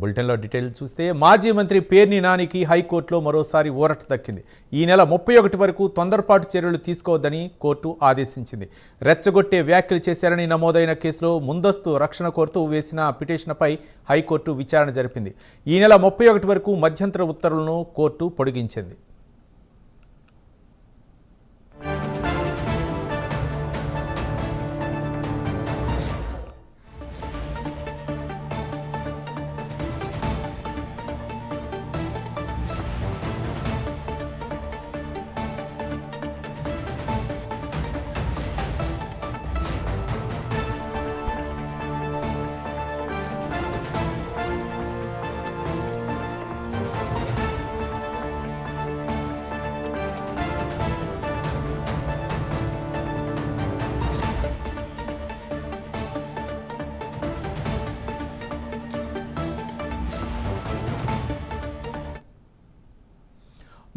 బులెటిన్లో డీటెయిల్ చూస్తే మాజీ మంత్రి పేర్ని నానికి హైకోర్టులో మరోసారి ఊరట దక్కింది. ఈ నెల 31 వరకు తొందరపాటు చర్యలు తీసుకోవద్దని కోర్టు ఆదేశించింది. రెచ్చగొట్టే వ్యాఖ్యలు చేశారని నమోదైన కేసులో ముందస్తు రక్షణ కోరుతూ వేసిన పిటిషన్పై హైకోర్టు విచారణ జరిపింది. ఈ నెల 31 వరకు మధ్యంతర ఉత్తర్వులను కోర్టు పొడిగించింది.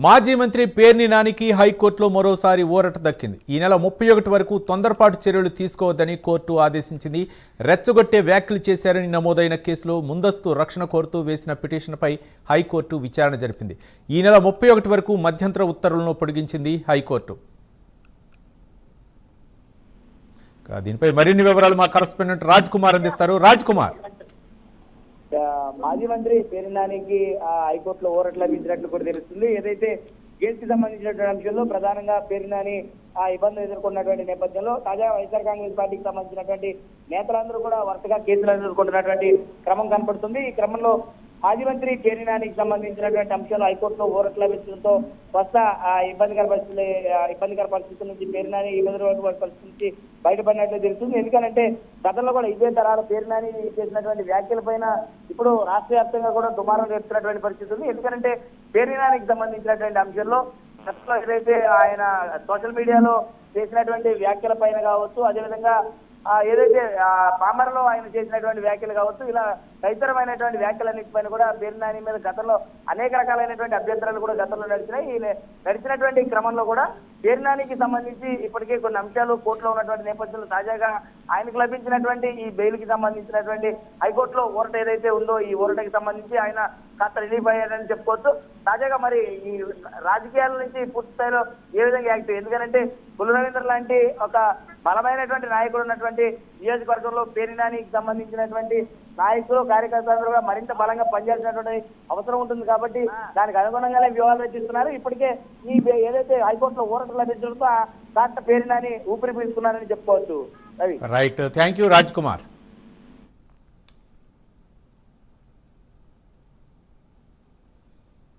మాజీ మంత్రి పేర్ని నానికి హైకోర్టులో మరోసారి ఊరట దక్కింది. ఈ నెల 31 వరకు తొందరపాటు చర్యలు తీసుకోవద్దని కోర్టు ఆదేశించింది. రెచ్చగొట్టే వ్యాఖ్యలు చేశారని నమోదైన కేసులో ముందస్తు రక్షణ కోరుతూ వేసిన పిటిషన్పై హైకోర్టు విచారణ జరిపింది. ఈ నెల 31 వరకు మధ్యంతర ఉత్తర్వులను పొడిగించింది హైకోర్టు. దీనిపై మరిన్ని వివరాలు మా కరెస్పాండెంట్ రాజ్ కుమార్ అందిస్తారు. రాజ్ కుమార్, మాజీ మంత్రి పేర్ని నానికి హైకోర్టులో ఊరట లభించినట్లు కూడా తెలుస్తుంది. ఏదైతే కేసుకి సంబంధించినటువంటి అంశంలో ప్రధానంగా పేర్ని నాని ఇబ్బందులు ఎదుర్కొన్నటువంటి నేపథ్యంలో తాజా వైఎస్ఆర్ కాంగ్రెస్ పార్టీకి సంబంధించినటువంటి నేతలందరూ కూడా వరుసగా కేసులు ఎదుర్కొంటున్నటువంటి క్రమం కనపడుతుంది. ఈ క్రమంలో మాజీ మంత్రి పేర్ని నానికి సంబంధించినటువంటి అంశాలు హైకోర్టులో ఊరట లభించడంతో కొత్త ఇబ్బందికర పరిస్థితుల నుంచి పేర్ని నాని ఇబ్బంది పరిస్థితి నుంచి బయటపడినట్లు తెలుస్తుంది. ఎందుకంటే గతంలో కూడా ఇదే తరాల పేర్ని నాని చేసినటువంటి వ్యాఖ్యల పైన ఇప్పుడు రాష్ట్ర వ్యాప్తంగా కూడా దుమారం రేపుతున్నటువంటి పరిస్థితి ఉంది. ఎందుకంటే పేర్ని నానికి సంబంధించినటువంటి అంశంలో గతంలో ఏదైతే ఆయన సోషల్ మీడియాలో చేసినటువంటి వ్యాఖ్యల పైన కావచ్చు, అదేవిధంగా ఏదైతే పామర్లో ఆయన చేసినటువంటి వ్యాఖ్యలు కావచ్చు, ఇలా తదితరమైనటువంటి వ్యాఖ్యలన్నిటిపైన కూడా పేర్ని నాని మీద గతంలో అనేక రకాలైనటువంటి అభ్యంతరాలు కూడా గతంలో నడిచినాయి. ఈ నడిచినటువంటి క్రమంలో కూడా పేర్ని నానికి సంబంధించి ఇప్పటికే కొన్ని అంశాలు కోర్టులో ఉన్నటువంటి నేపథ్యంలో తాజాగా ఆయనకు లభించినటువంటి ఈ బెయిల్ కి సంబంధించినటువంటి హైకోర్టులో ఊరట ఏదైతే ఉందో ఈ ఊరటకి సంబంధించి ఆయన కాస్త రిలీఫ్ అయ్యారని చెప్పుకోవచ్చు. తాజాగా మరి ఈ రాజకీయాల నుంచి పూర్తి స్థాయిలో ఏ విధంగా యాక్టివ్, ఎందుకంటే పుల్లు రవీంద్ర లాంటి ఒక బలమైనటువంటి నాయకుడు ఉన్నటువంటి నియోజకవర్గంలో పేర్ని నానికి సంబంధించినటువంటి నాయకులు కార్యకర్తలు కూడా మరింత బలంగా పనిచేయాల్సినటువంటి అవసరం ఉంటుంది. కాబట్టి దానికి అనుగుణంగానే వ్యూహాలు రచిస్తున్నారు. ఇప్పటికే ఈ ఏదైతే హైకోర్టులో ఊరట లభించడంతో కాస్త పేర్ని నాని ఊపిరి పీల్చుకున్నారని చెప్పుకోవచ్చు. Right, thank you Raj Kumar.